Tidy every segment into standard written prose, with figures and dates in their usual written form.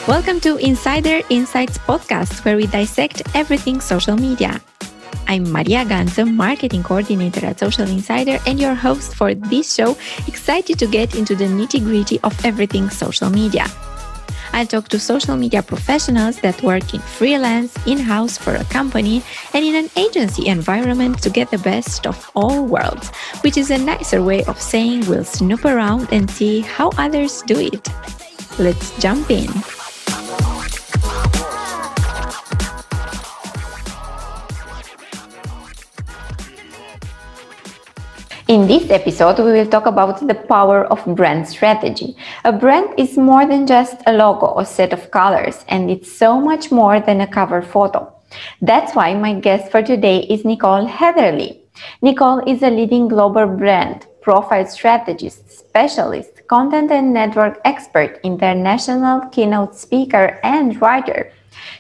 Welcome to Insider Insights podcast, where we dissect everything social media. I'm Maria Ganzo, marketing coordinator at Social Insider and your host for this show, excited to get into the nitty-gritty of everything social media. I'll talk to social media professionals that work in freelance, in-house for a company, and in an agency environment to get the best of all worlds, which is a nicer way of saying we'll snoop around and see how others do it. Let's jump in. In this episode, we will talk about the power of brand strategy. A brand is more than just a logo or set of colors, and it's so much more than a cover photo. That's why my guest for today is Nicole Hatherly. Nicole is a leading global brand, profile strategist, specialist, content and network expert, international keynote speaker, and writer.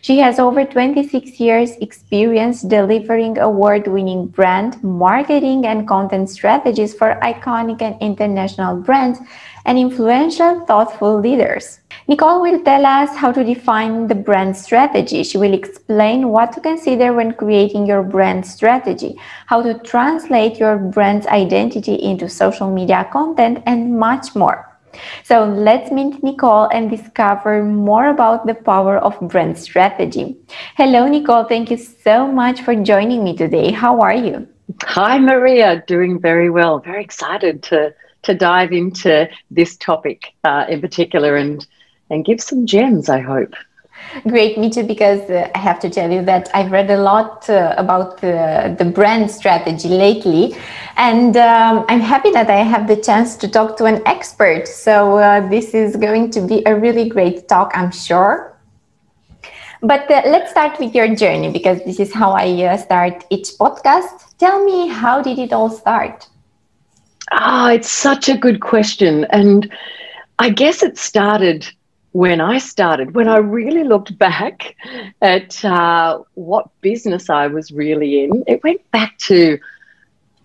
She has over 26 years experience delivering award-winning brand, marketing and content strategies for iconic and international brands and influential, thoughtful leaders. Nicole will tell us how to define the brand strategy. She will explain what to consider when creating your brand strategy, how to translate your brand's identity into social media content, and much more. So let's meet Nicole and discover more about the power of brand strategy. Hello, Nicole. Thank you so much for joining me today. How are you? Hi, Maria. Doing very well. Very excited to dive into this topic in particular and give some gems, I hope. Great, me too, because I have to tell you that I've read a lot about the brand strategy lately, and I'm happy that I have the chance to talk to an expert. So this is going to be a really great talk, I'm sure. But let's start with your journey, because this is how I start each podcast. Tell me, how did it all start? It's such a good question. And I guess it started when I really looked back at what business I was really in. It went back to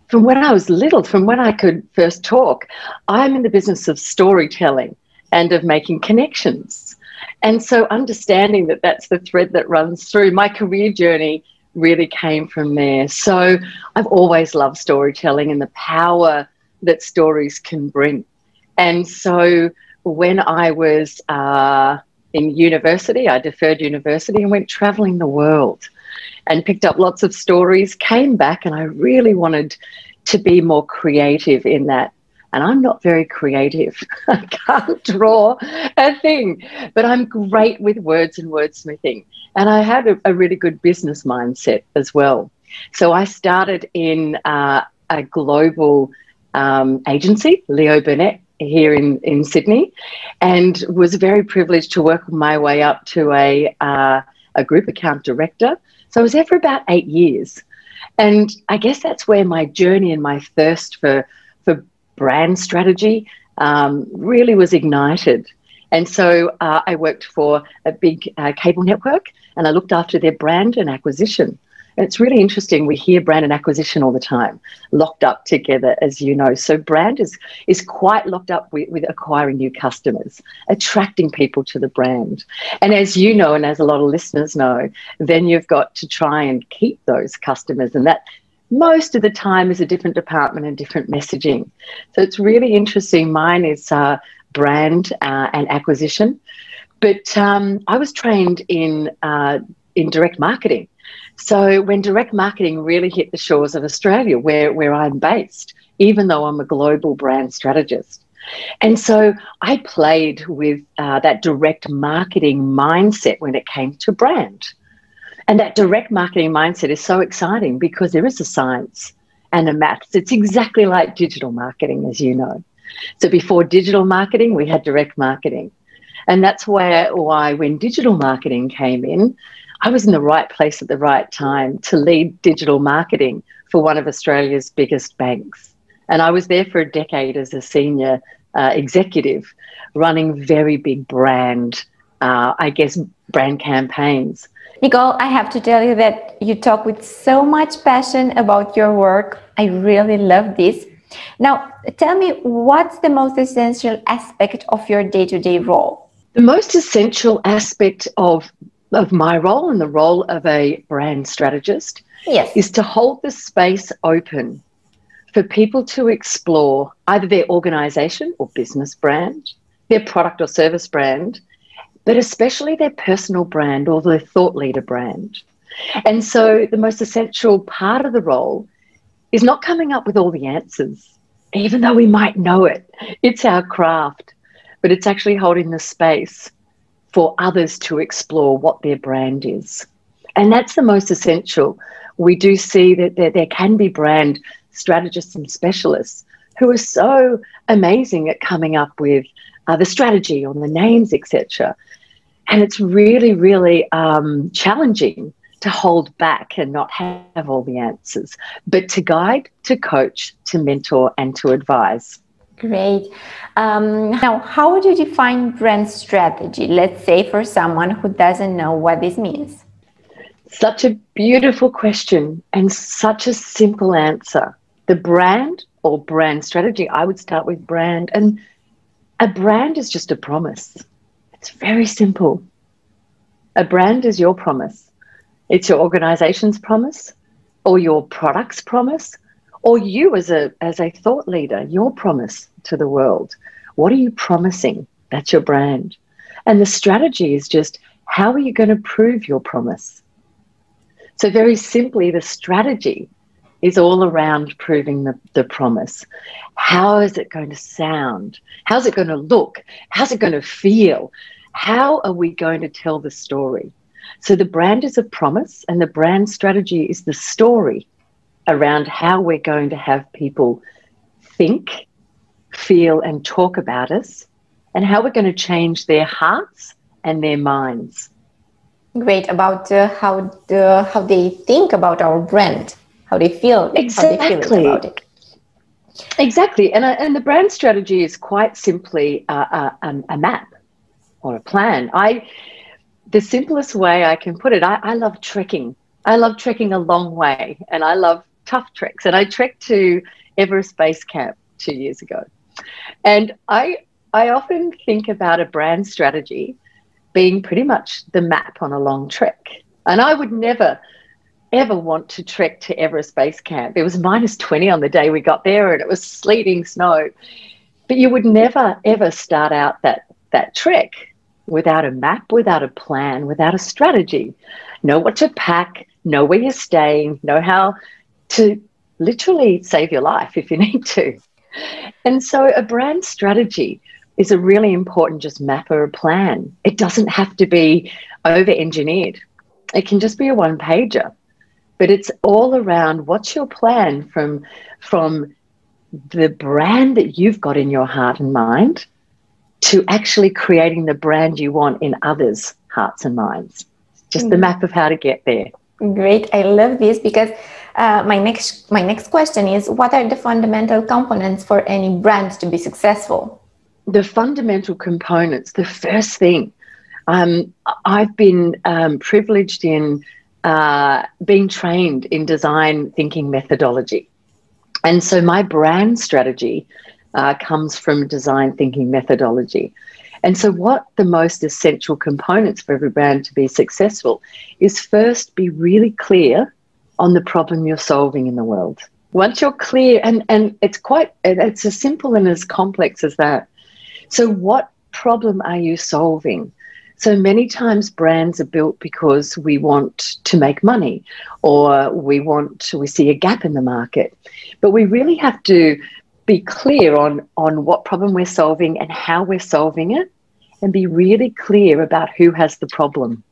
from when I was little, from when I could first talk. I'm in the business of storytelling and of making connections. And so understanding that that's the thread that runs through my career journey really came from there. So I've always loved storytelling and the power that stories can bring. And so when I was in university, I deferred university and went traveling the world and picked up lots of stories, came back, and I really wanted to be more creative in that. And I'm not very creative. I can't draw a thing, but I'm great with words and wordsmithing. And I had a really good business mindset as well. So I started in a global agency, Leo Burnett, here in Sydney, and was very privileged to work my way up to a group account director. So I was there for about 8 years. And I guess that's where my journey and my thirst for brand strategy really was ignited. And so I worked for a big cable network, and I looked after their brand and acquisition. And it's really interesting. We hear brand and acquisition all the time, locked up together, as you know. So brand is quite locked up with acquiring new customers, attracting people to the brand. And as you know, and as a lot of listeners know, then you've got to try and keep those customers. And that most of the time is a different department and different messaging. So it's really interesting. Mine is brand and acquisition. But I was trained in direct marketing. So when direct marketing really hit the shores of Australia, where I'm based, even though I'm a global brand strategist. And so I played with that direct marketing mindset when it came to brand. And that direct marketing mindset is so exciting because there is a science and a maths. It's exactly like digital marketing, as you know. So before digital marketing, we had direct marketing. And that's why when digital marketing came in, I was in the right place at the right time to lead digital marketing for one of Australia's biggest banks. And I was there for a decade as a senior executive running very big brand campaigns. Nicole, I have to tell you that you talk with so much passion about your work. I really love this. Now, tell me, what's the most essential aspect of your day-to-day role? The most essential aspect of my role and the role of a brand strategist Yes. is to hold the space open for people to explore either their organization or business brand, their product or service brand, but especially their personal brand or their thought leader brand. And so the most essential part of the role is not coming up with all the answers, even though we might know it. It's our craft, but it's actually holding the space for others to explore what their brand is. And that's the most essential. We do see that there can be brand strategists and specialists who are so amazing at coming up with the strategy on the names, etc. And it's really, really challenging to hold back and not have all the answers, but to guide, to coach, to mentor, and to advise. Great. Now, how would you define brand strategy? Let's say for someone who doesn't know what this means. Such a beautiful question and such a simple answer. The brand or brand strategy, I would start with brand. And a brand is just a promise. It's very simple. A brand is your promise. It's your organization's promise or your product's promise or you as a thought leader, your promise to the world. What are you promising? That's your brand. And the strategy is just, how are you going to prove your promise? So very simply, the strategy is all around proving the promise. How is it going to sound? How's it going to look? How's it going to feel? How are we going to tell the story? So the brand is a promise and the brand strategy is the story around how we're going to have people think, feel and talk about us and how we're going to change their hearts and their minds. Great. About how they think about our brand, how they feel, exactly. How they feel about it. Exactly. And the brand strategy is quite simply a map or a plan. The simplest way I can put it, I love trekking. I love trekking a long way and I love tough treks. And I trekked to Everest Base Camp 2 years ago. And I often think about a brand strategy being pretty much the map on a long trek. And I would never, ever want to trek to Everest Base Camp. It was -20 on the day we got there and it was sleeting snow. But you would never, ever start out that trek without a map, without a plan, without a strategy. Know what to pack, know where you're staying, know how to literally save your life if you need to. And so a brand strategy is a really important just map or a plan. It doesn't have to be over-engineered. It can just be a one-pager. But it's all around what's your plan from the brand that you've got in your heart and mind to actually creating the brand you want in others' hearts and minds. Just the map of how to get there. Great. I love this because my next question is, what are the fundamental components for any brand to be successful? The fundamental components, the first thing, I've been privileged in being trained in design thinking methodology. And so my brand strategy comes from design thinking methodology. And so what the most essential components for every brand to be successful is first be really clear on the problem you're solving in the world. Once you're clear, and it's as simple and as complex as that. So what problem are you solving? So many times brands are built because we want to make money or we see a gap in the market. But we really have to be clear on what problem we're solving and how we're solving it and be really clear about who has the problem.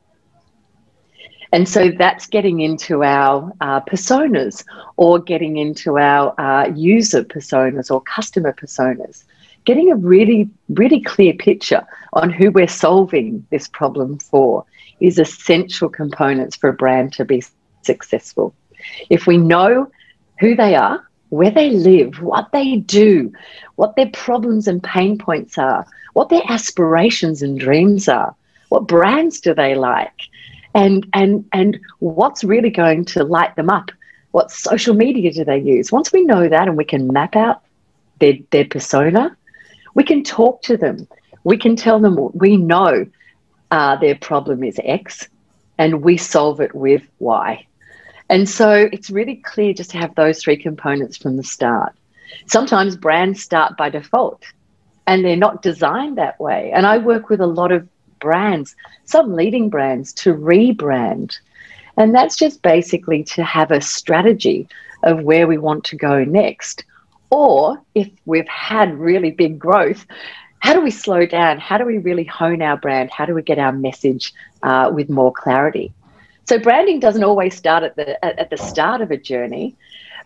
And so that's getting into our personas or getting into our user personas or customer personas. Getting a really, really clear picture on who we're solving this problem for is essential components for a brand to be successful. If we know who they are, where they live, what they do, what their problems and pain points are, what their aspirations and dreams are, what brands do they like, and what's really going to light them up, what social media do they use. Once we know that and we can map out their persona, we can talk to them. We can tell them we know their problem is X and we solve it with Y. And so it's really clear just to have those three components from the start. Sometimes brands start by default and they're not designed that way. And I work with a lot of brands, some leading brands, to rebrand. And that's just basically to have a strategy of where we want to go next. Or if we've had really big growth, how do we slow down? How do we really hone our brand? How do we get our message with more clarity? So branding doesn't always start at the start of a journey,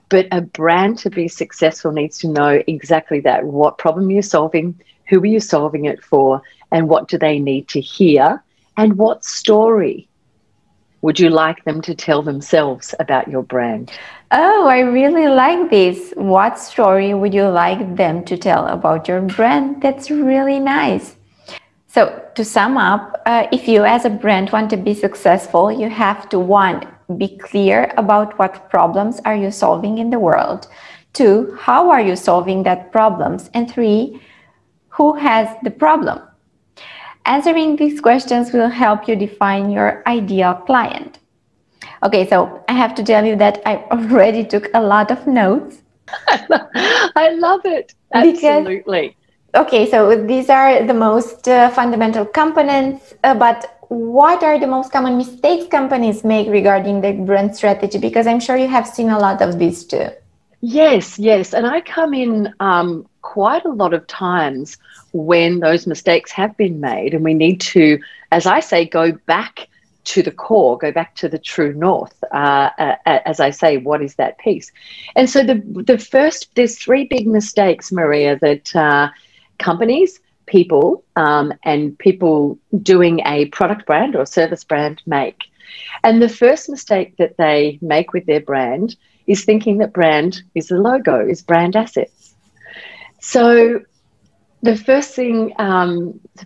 but a brand to be successful needs to know exactly that. What problem you're solving, who are you solving it for, and what do they need to hear, and what story would you like them to tell themselves about your brand? Oh, I really like this. What story would you like them to tell about your brand? That's really nice. So to sum up, if you as a brand want to be successful, you have to, 1, be clear about what problems are you solving in the world. 2, how are you solving that problems? And 3, who has the problem? Answering these questions will help you define your ideal client. Okay, so I have to tell you that I already took a lot of notes. I love it. Absolutely. Okay, so these are the most fundamental components, but what are the most common mistakes companies make regarding their brand strategy? Because I'm sure you have seen a lot of these too. Yes. And I come in quite a lot of times when those mistakes have been made, and we need to, as I say, go back to the core, go back to the true north. As I say, what is that piece? And so there's 3 big mistakes, Maria, that companies, people, and people doing a product brand or service brand make. And the first mistake that they make with their brand is thinking that brand is the logo, is brand assets. So the first thing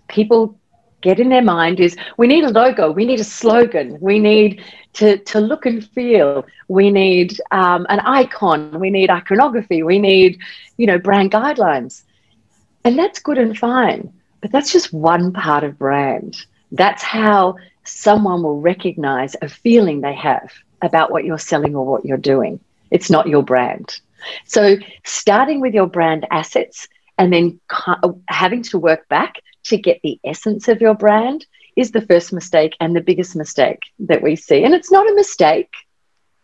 people get in their mind is, we need a logo, we need a slogan, we need to look and feel, we need an icon, we need iconography, we need, brand guidelines. And that's good and fine, but that's just one part of brand. That's how someone will recognize a feeling they have about what you're selling or what you're doing. It's not your brand. So starting with your brand assets and then having to work back to get the essence of your brand is the first mistake and the biggest mistake that we see. And it's not a mistake.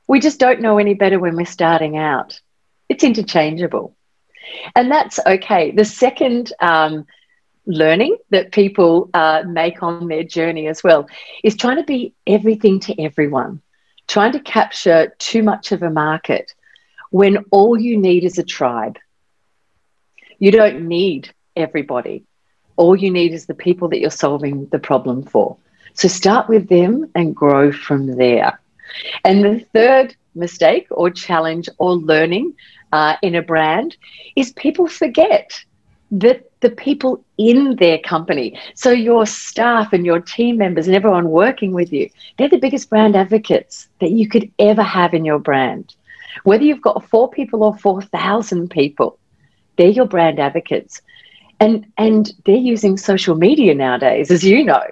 We just don't know any better when we're starting out. It's interchangeable. And that's okay. The second learning that people make on their journey as well is trying to be everything to everyone, trying to capture too much of a market when all you need is a tribe. You don't need everybody. All you need is the people that you're solving the problem for. So start with them and grow from there. And the third mistake or challenge or learning in a brand is people forget that the people in their company, so your staff and your team members and everyone working with you, they're the biggest brand advocates that you could ever have in your brand. Whether you've got 4 people or 4,000 people, they're your brand advocates. And they're using social media nowadays, as you know.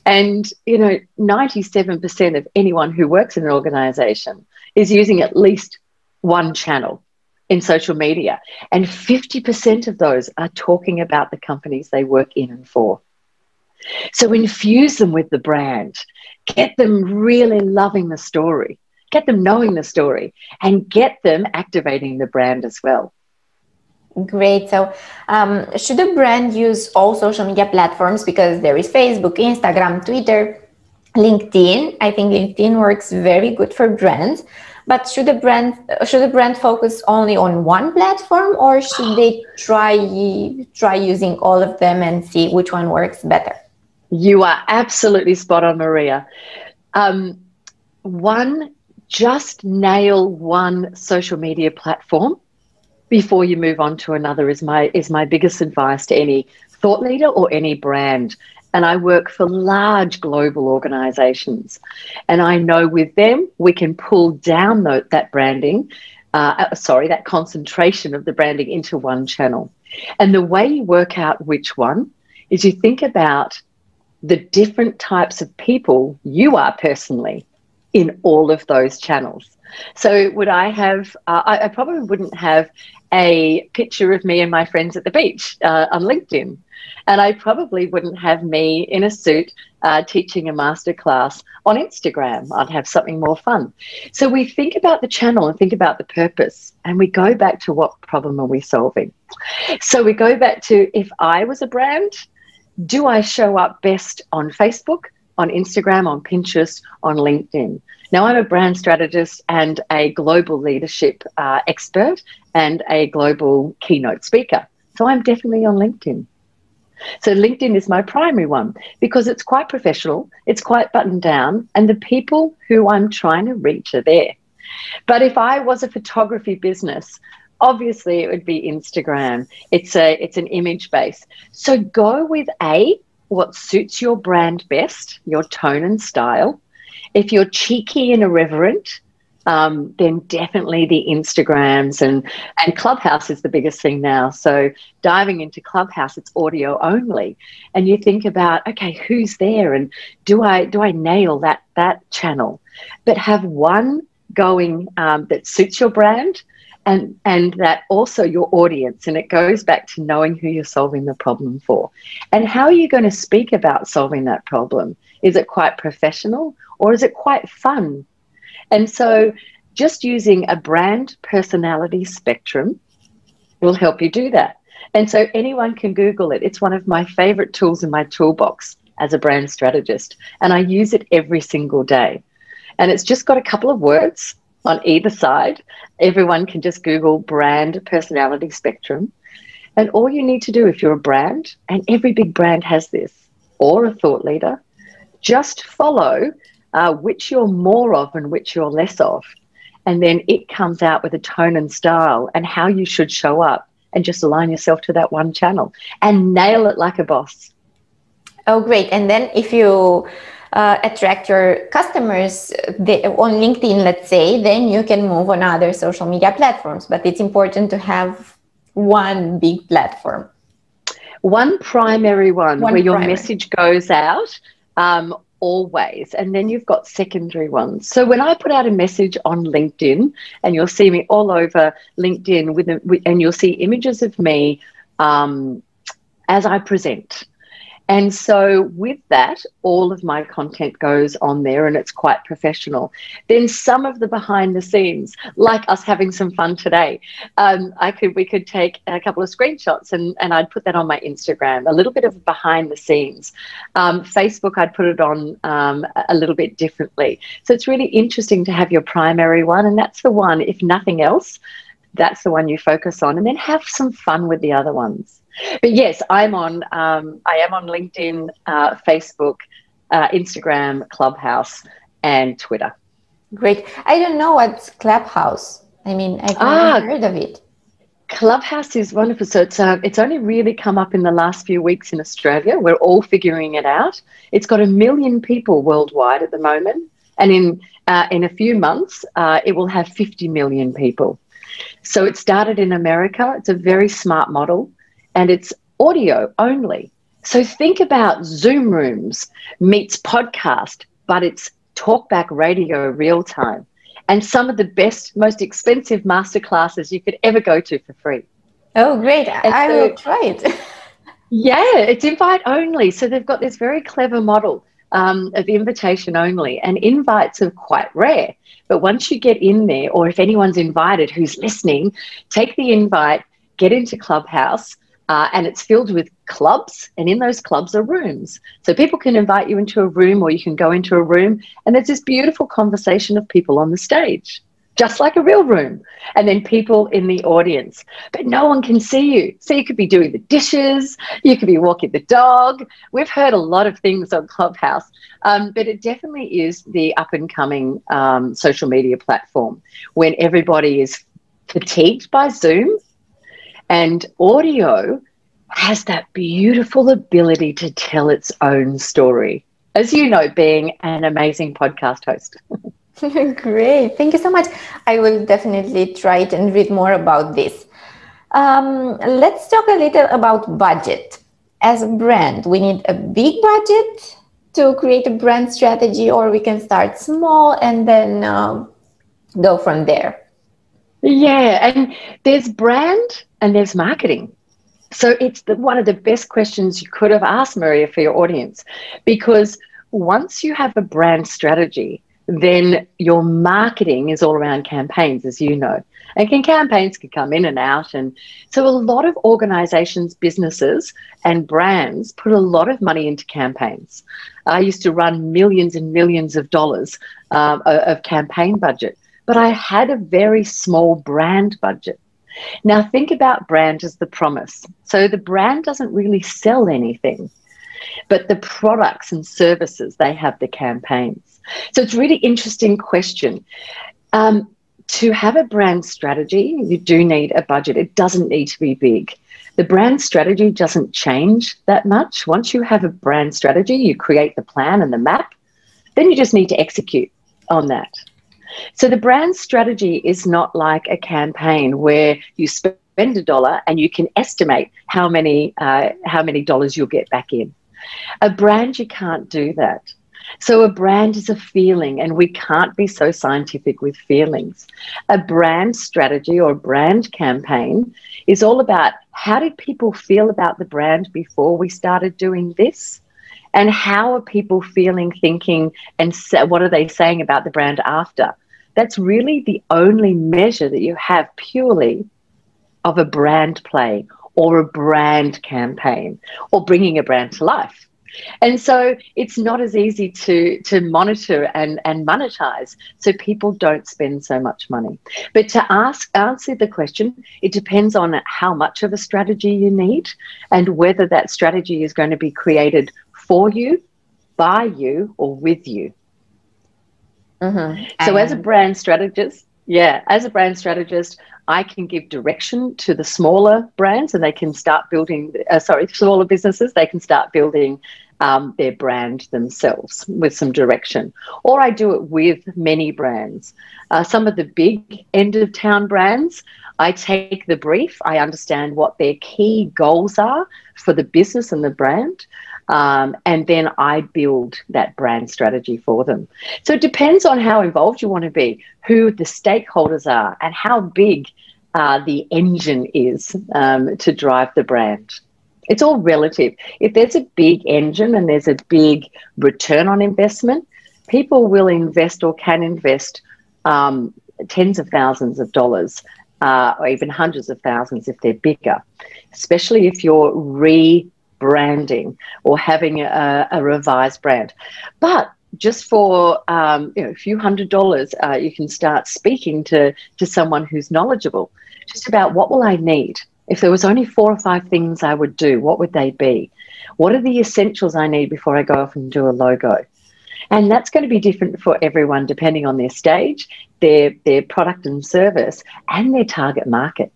And, 97% of anyone who works in an organization is using at least one channel in social media. And 50% of those are talking about the companies they work in and for. So infuse them with the brand. Get them really loving the story. Get them knowing the story. And get them activating the brand as well. Great. So should a brand use all social media platforms? Because there is Facebook, Instagram, Twitter, LinkedIn. I think LinkedIn works very good for brands. But should a brand focus only on one platform, or should they try using all of them and see which one works better? You are absolutely spot on, Maria. Just nail one social media platform before you move on to another is my biggest advice to any thought leader or any brand. And I work for large global organizations. And I know with them, we can pull down that branding, that concentration of the branding into one channel. And the way you work out which one is you think about the different types of people you are personally in all of those channels. So would I have, I probably wouldn't have a picture of me and my friends at the beach on LinkedIn. And I probably wouldn't have me in a suit teaching a masterclass on Instagram. I'd have something more fun. So we think about the channel and think about the purpose, and we go back to what problem are we solving. So we go back to, if I was a brand, do I show up best on Facebook, on Instagram, on Pinterest, on LinkedIn? Now, I'm a brand strategist and a global leadership expert and a global keynote speaker. So I'm definitely on LinkedIn. So LinkedIn is my primary one because it's quite professional, it's quite buttoned down, and the people who I'm trying to reach are there. But if I was a photography business, obviously it would be Instagram. It's an image base. So go with what suits your brand best, your tone and style. If you're cheeky and irreverent, then definitely the Instagrams and Clubhouse is the biggest thing now. So diving into Clubhouse, it's audio only, and you think about, okay, who's there, and do I nail that channel? But have one going that suits your brand, and that also your audience, and it goes back to knowing who you're solving the problem for, and how are you going to speak about solving that problem? Is it quite professional or is it quite fun? And so just using a brand personality spectrum will help you do that. And so anyone can Google it. It's one of my favorite tools in my toolbox as a brand strategist, and I use it every single day. And it's just got a couple of words on either side. Everyone can just Google brand personality spectrum. And all you need to do, if you're a brand, and every big brand has this, or a thought leader, just follow which you're more of and which you're less of. And then it comes out with a tone and style and how you should show up, and just align yourself to that one channel and nail it like a boss. Oh, great. And then if you attract your customers on LinkedIn, let's say, then you can move on other social media platforms. But it's important to have one big platform. One primary one where your message goes out always. And then you've got secondary ones. So when I put out a message on LinkedIn, and you'll see me all over LinkedIn and you'll see images of me as I present. And so with that, all of my content goes on there, and it's quite professional. Then some of the behind the scenes, like us having some fun today, we could take a couple of screenshots and I'd put that on my Instagram, a little bit of behind the scenes. Facebook, I'd put it on a little bit differently. So it's really interesting to have your primary one, and that's the one, if nothing else, that's the one you focus on, and then have some fun with the other ones. But yes, I am on LinkedIn, Facebook, Instagram, Clubhouse, and Twitter. Great. I don't know what's Clubhouse. I mean, I've never heard of it. Clubhouse is wonderful. So it's only really come up in the last few weeks in Australia. We're all figuring it out. It's got 1 million people worldwide at the moment, and in a few months, it will have 50 million people. So it started in America. It's a very smart model. And it's audio only. So think about Zoom rooms meets podcast, but it's talkback radio real time. And some of the best, most expensive masterclasses you could ever go to for free. Oh, great. I will try it. Yeah, it's invite only. So they've got this very clever model of invitation only. And invites are quite rare. But once you get in there, or if anyone's invited who's listening, take the invite, get into Clubhouse. And it's filled with clubs, and in those clubs are rooms. So people can invite you into a room, or you can go into a room, and there's this beautiful conversation of people on the stage, just like a real room, and then people in the audience. But no one can see you. So you could be doing the dishes, you could be walking the dog. We've heard a lot of things on Clubhouse, but it definitely is the up-and-coming social media platform when everybody is fatigued by Zoom. And audio has that beautiful ability to tell its own story, as you know, being an amazing podcast host. Great. Thank you so much. I will definitely try it and read more about this. Let's talk a little about budget. as a brand, we need a big budget to create a brand strategy, or we can start small and then go from there? Yeah, and there's brand and there's marketing. So it's one of the best questions you could have asked, Maria, for your audience, because once you have a brand strategy, then your marketing is all around campaigns, as you know. And campaigns can come in and out. And so a lot of organizations, businesses, and brands put a lot of money into campaigns. I used to run millions and millions of dollars of campaign budget, but I had a very small brand budget. Now, think about brand as the promise. So the brand doesn't really sell anything, but the products and services, they have the campaigns. So it's a really interesting question. To have a brand strategy, you do need a budget. It doesn't need to be big. The brand strategy doesn't change that much. Once you have a brand strategy, you create the plan and the map, then you just need to execute on that. So the brand strategy is not like a campaign where you spend $1 and you can estimate how many dollars you'll get back in. A brand, you can't do that. So a brand is a feeling, and we can't be so scientific with feelings. A brand strategy or brand campaign is all about how did people feel about the brand before we started doing this? And how are people feeling, thinking, and what are they saying about the brand after? That's really the only measure that you have purely of a brand play or a brand campaign or bringing a brand to life. And so it's not as easy to monitor and monetize, so people don't spend so much money. But to answer the question, it depends on how much of a strategy you need and whether that strategy is going to be created for you, by you, or with you. Mm-hmm. So as a brand strategist, I can give direction to the smaller brands, and they can start building, smaller businesses, they can start building their brand themselves with some direction. Or I do it with many brands. Some of the big end of town brands, I take the brief, I understand what their key goals are for the business and the brand. And then I build that brand strategy for them. So it depends on how involved you want to be, who the stakeholders are, and how big the engine is to drive the brand. It's all relative. If there's a big engine and there's a big return on investment, people will invest or can invest tens of thousands of dollars or even hundreds of thousands if they're bigger, especially if you're rebranding or having a revised brand. But just for a few $100s, you can start speaking to someone who's knowledgeable just about what will I need. If there was only 4 or 5 things I would do, what would they be? What are the essentials I need before I go off and do a logo? And that's going to be different for everyone depending on their stage, their product and service, and their target market.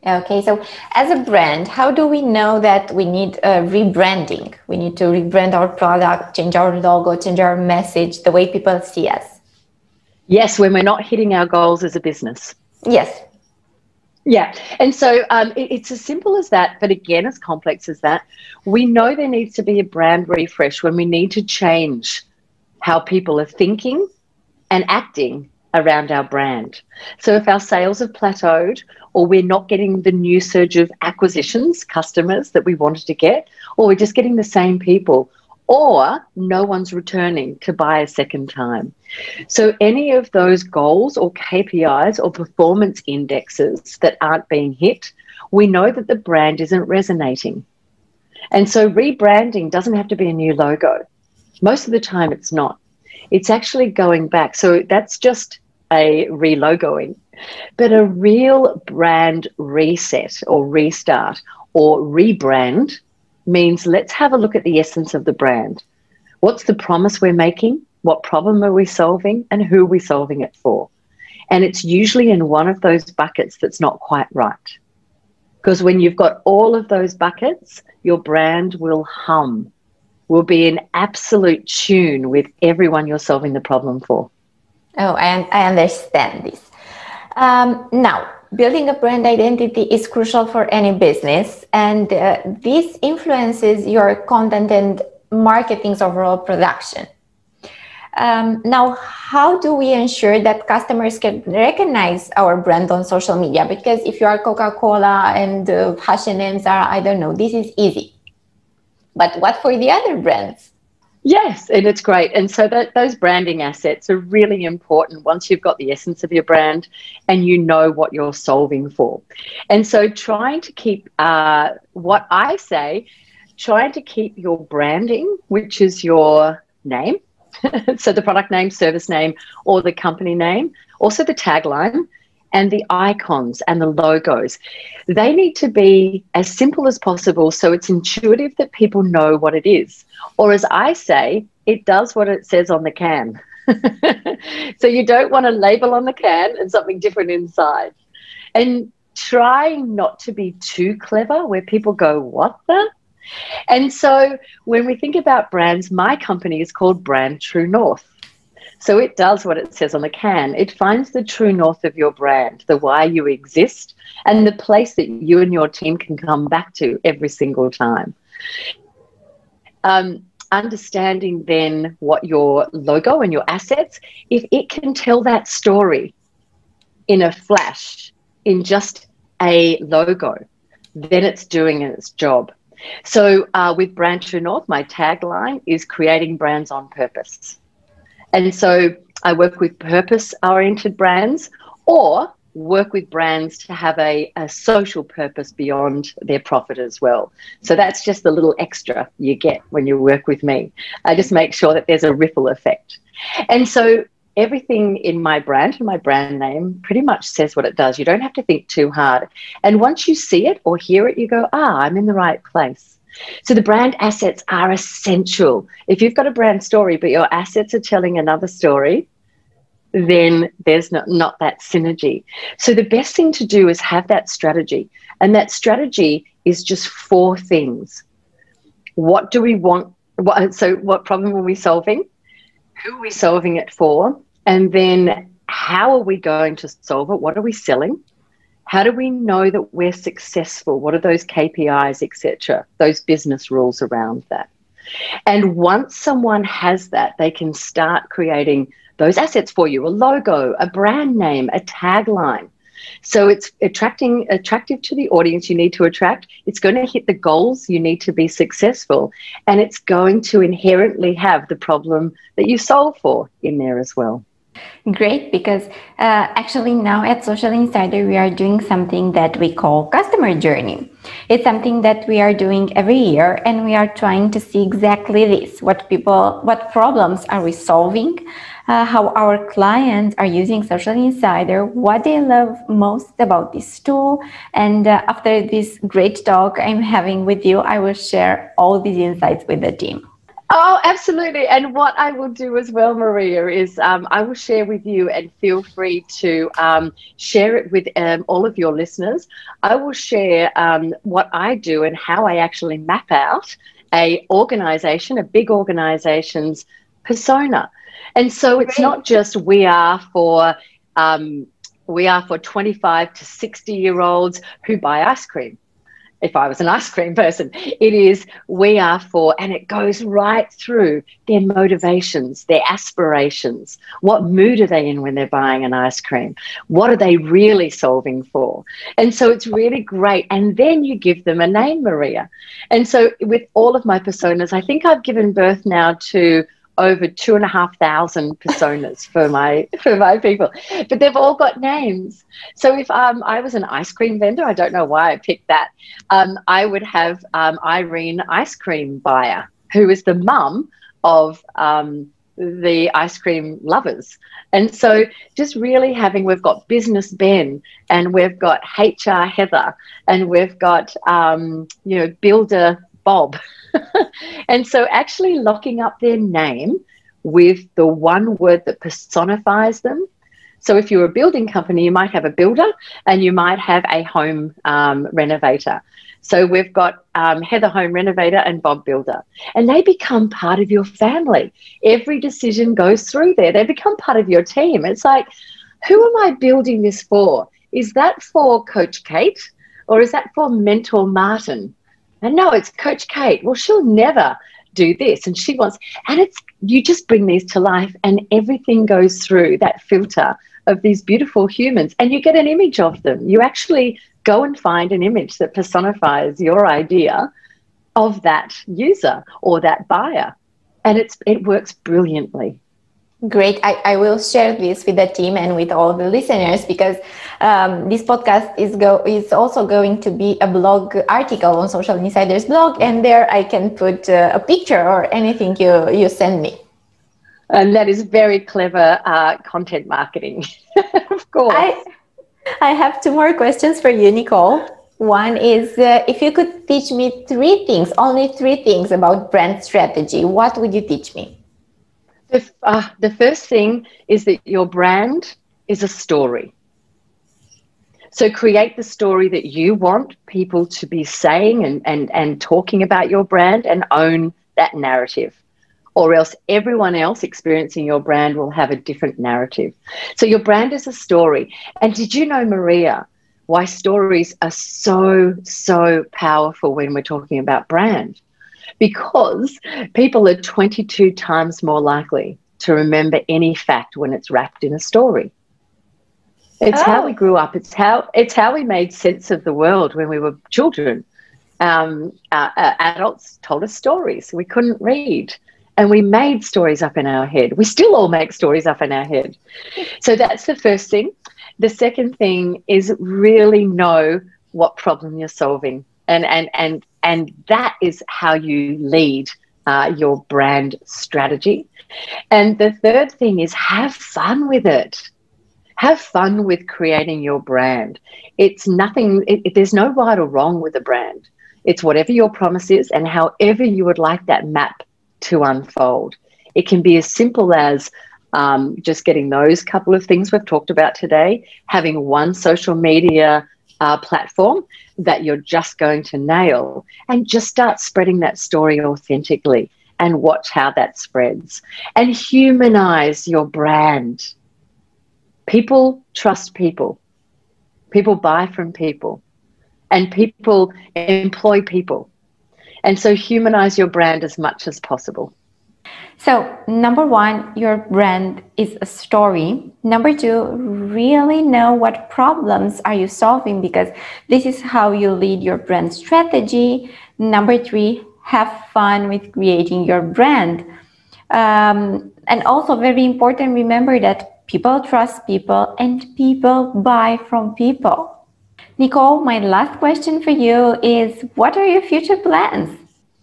Okay, so as a brand, how do we know that we need rebranding? We need to rebrand our product, change our logo, change our message, the way people see us. Yes, when we're not hitting our goals as a business. Yes. Yeah, and so it's as simple as that, but again, as complex as that. We know there needs to be a brand refresh when we need to change how people are thinking and acting around our brand. So if our sales have plateaued, or we're not getting the new surge of acquisitions, customers that we wanted to get, or we're just getting the same people, or no one's returning to buy a second time. So any of those goals or KPIs or performance indexes that aren't being hit, we know that the brand isn't resonating. And so rebranding doesn't have to be a new logo. Most of the time it's not. It's actually going back. So that's just a relogoing. But a real brand reset or restart or rebrand means let's have a look at the essence of the brand. What's the promise we're making? What problem are we solving? And who are we solving it for? And it's usually in one of those buckets that's not quite right. Because when you've got all of those buckets, your brand will hum, will be in absolute tune with everyone you're solving the problem for. Oh, I understand this. Now, Building a brand identity is crucial for any business, and this influences your content and marketing's overall production. Now, how do we ensure that customers can recognize our brand on social media? Because if you are Coca-Cola and H&M's are, I don't know, this is easy. But what for the other brands? Yes, and it's great. And so those branding assets are really important once you've got the essence of your brand and you know what you're solving for. And so trying to keep what I say, trying to keep your branding, which is your name, so the product name, service name, or the company name, also the tagline and the icons and the logos. They need to be as simple as possible so it's intuitive that people know what it is. Or as I say, it does what it says on the can. So you don't want a label on the can and something different inside. And try not to be too clever where people go, what the? And so when we think about brands, my company is called Brand True North. So it does what it says on the can. It finds the true north of your brand, the why you exist, and the place that you and your team can come back to every single time. Understanding then what your logo and your assets, if it can tell that story in a flash, in just a logo, then it's doing its job. So with Brand True North, my tagline is creating brands on purpose. And so I work with purpose-oriented brands or work with brands to have a social purpose beyond their profit as well. So that's just the little extra you get when you work with me. I just make sure that there's a ripple effect. And so everything in my brand and my brand name pretty much says what it does. You don't have to think too hard. And once you see it or hear it, you go, I'm in the right place. So the brand assets are essential. If you've got a brand story, but your assets are telling another story, then there's not that synergy. So the best thing to do is have that strategy. And that strategy is just 4 things. What do we want? So what problem are we solving? Who are we solving it for? And then how are we going to solve it? What are we selling? How do we know that we're successful? What are those KPIs, etc., those business rules around that? And once someone has that, they can start creating those assets for you, a logo, a brand name, a tagline. So it's attractive to the audience you need to attract. It's going to hit the goals you need to be successful. And it's going to inherently have the problem that you solve for in there as well. Great, because actually now at Social Insider, we are doing something that we call customer journey. It's something that we are doing every year, and we are trying to see exactly this, what problems are we solving, how our clients are using Social Insider, what they love most about this tool. And after this great talk I'm having with you, I will share all these insights with the team. Oh, absolutely. And what I will do as well, Maria, is I will share with you, and feel free to share it with all of your listeners. I will share what I do and how I actually map out a big organization's persona. And so it's not just we are for 25 to 60-year-olds who buy ice cream. If I was an ice cream person, it is we are for, and it goes right through their motivations, their aspirations. What mood are they in when they're buying an ice cream? What are they really solving for? And so it's really great. And then you give them a name, Maria. And so with all of my personas, I think I've given birth now to over 2,500 personas for my people, but they've all got names. So if I was an ice cream vendor, I don't know why I picked that. I would have Irene Ice Cream Buyer, who is the mum of the ice cream lovers. And so just really we've got Business Ben, and we've got HR Heather, and we've got Builder Bob. And so actually locking up their name with the one word that personifies them. So if you're a building company, you might have a builder and you might have a home renovator. So we've got Heather Home Renovator and Bob Builder, and they become part of your family. Every decision goes through there. They become part of your team. It's like, who am I building this for? is that for Coach Kate or is that for Mentor Martin? And no, it's Coach Kate. Well, she'll never do this. And she wants, and it's, you just bring these to life and everything goes through that filter of these beautiful humans and you get an image of them. You actually go and find an image that personifies your idea of that user or that buyer. And it works brilliantly. Great. I will share this with the team and with all the listeners, because this podcast is also going to be a blog article on Social Insider's blog, and there I can put a picture or anything you send me. And that is very clever content marketing, of course. I have two more questions for you, Nicole. One is, if you could teach me only three things about brand strategy, what would you teach me? The first thing is that your brand is a story. So create the story that you want people to be saying and talking about your brand, and own that narrative, or else everyone else experiencing your brand will have a different narrative. So your brand is a story. And did you know, Maria, why stories are so powerful when we're talking about brand? Because people are 22 times more likely to remember any fact when it's wrapped in a story. It's how we grew up. It's how we made sense of the world when we were children. Adults told us stories. We couldn't read, and we made stories up in our head. We still all make stories up in our head. So that's the first thing. The second thing is really know what problem you're solving. And that is how you lead your brand strategy. And the third thing is have fun with it. Have fun with creating your brand. It's nothing, there's no right or wrong with a brand. It's whatever your promise is and however you would like that map to unfold. It can be as simple as just getting those couple of things we've talked about today, having one social media platform that you're just going to nail, and just start spreading that story authentically and watch how that spreads. And humanize your brand. People trust people. People buy from people. And people employ people. And so humanize your brand as much as possible. So, number one, your brand is a story. Number two, really know what problems are you solving, because this is how you lead your brand strategy. Number three, have fun with creating your brand. And also very important, remember that people trust people and people buy from people. Nicole, my last question for you is, what are your future plans?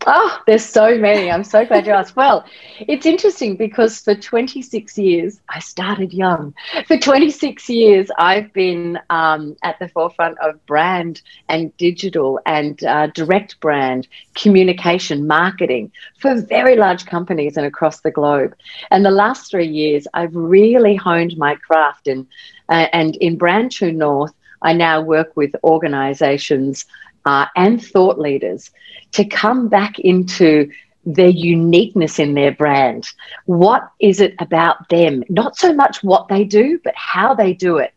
Oh, there's so many. I'm so glad you asked. Well, it's interesting because for 26 years, I started young. For 26 years, I've been at the forefront of brand and digital and direct brand, communication, marketing for very large companies and across the globe. And the last 3 years, I've really honed my craft. And in Brand True North, I now work with organizations and thought leaders to come back into their uniqueness in their brand. What is it about them? Not so much what they do, but how they do it.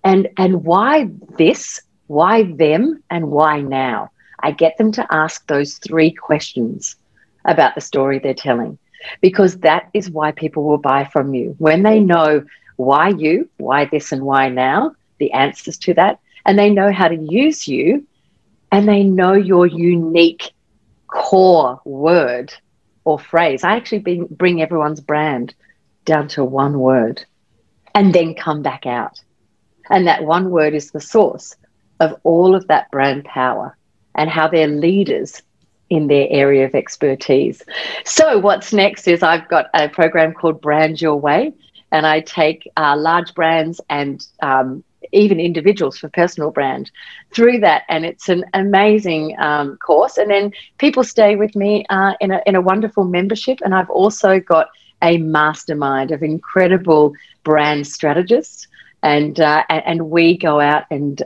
And why this, why them, and why now? I get them to ask those 3 questions about the story they're telling, because that is why people will buy from you. When they know why you, why this, and why now, the answers to that, and they know how to use you, and they know your unique core word or phrase. I actually bring everyone's brand down to one word and then come back out. And that one word is the source of all of that brand power and how they're leaders in their area of expertise. So what's next is I've got a program called Brand Your Way, and I take large brands and even individuals for personal brand through that, and it's an amazing course. And then people stay with me in a wonderful membership, and I've also got a mastermind of incredible brand strategists, and we go out and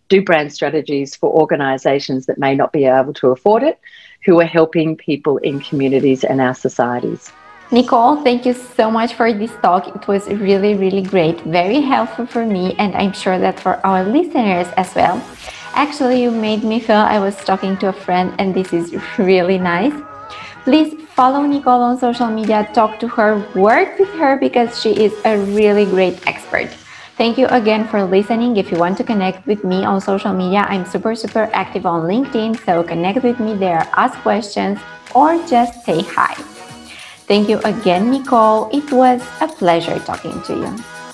do brand strategies for organizations that may not be able to afford it, who are helping people in communities and our societies. Nicole, thank you so much for this talk. It was really, really great, very helpful for me, and I'm sure that for our listeners as well. Actually, you made me feel I was talking to a friend, and this is really nice. Please follow Nicole on social media, talk to her, work with her because she is a really great expert. Thank you again for listening. If you want to connect with me on social media, I'm super active on LinkedIn, so connect with me there, ask questions, or just say hi. Thank you again, Nicole. It was a pleasure talking to you.